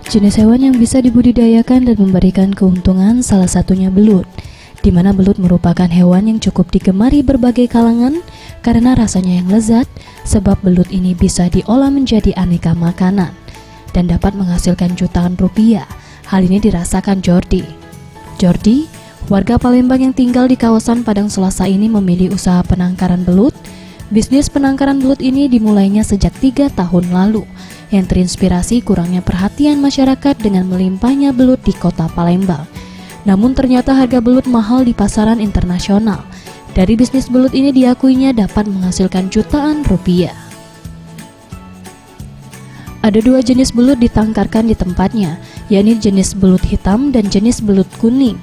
Jenis hewan yang bisa dibudidayakan dan memberikan keuntungan salah satunya belut, di mana belut merupakan hewan yang cukup digemari berbagai kalangan karena rasanya yang lezat, sebab belut ini bisa diolah menjadi aneka makanan dan dapat menghasilkan jutaan rupiah. Hal ini dirasakan Jordi. Jordi, warga Palembang yang tinggal di kawasan Padang Selasa ini memilih usaha penangkaran belut. Bisnis penangkaran belut ini dimulainya sejak 3 tahun lalu, yang terinspirasi kurangnya perhatian masyarakat dengan melimpahnya belut di kota Palembang. Namun ternyata harga belut mahal di pasaran internasional. Dari bisnis belut ini diakuinya dapat menghasilkan jutaan rupiah. Ada 2 jenis belut ditangkarkan di tempatnya, yakni jenis belut hitam dan jenis belut kuning.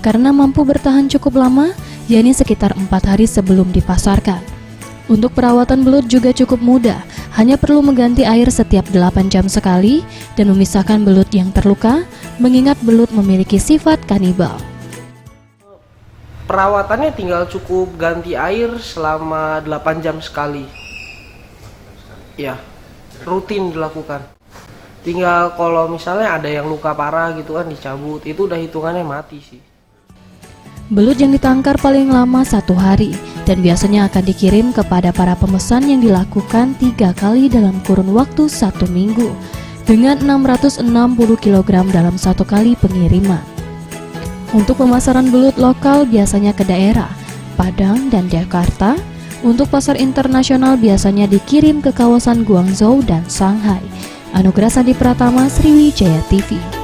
Karena mampu bertahan cukup lama, yakni sekitar 4 hari sebelum dipasarkan. Untuk perawatan belut juga cukup mudah, hanya perlu mengganti air setiap 8 jam sekali dan memisahkan belut yang terluka, mengingat belut memiliki sifat kanibal. Perawatannya tinggal cukup ganti air selama 8 jam sekali. Ya, rutin dilakukan. Tinggal kalau misalnya ada yang luka parah gitu kan dicabut, itu udah hitungannya mati sih. Belut yang ditangkar paling lama 1 hari dan biasanya akan dikirim kepada para pemesan yang dilakukan 3 kali dalam kurun waktu 1 minggu dengan 660 kg dalam 1 kali pengiriman. Untuk pemasaran belut lokal biasanya ke daerah Padang dan Jakarta. Untuk pasar internasional biasanya dikirim ke kawasan Guangzhou dan Shanghai. Anugerah Sandi Pratama, Sriwijaya TV.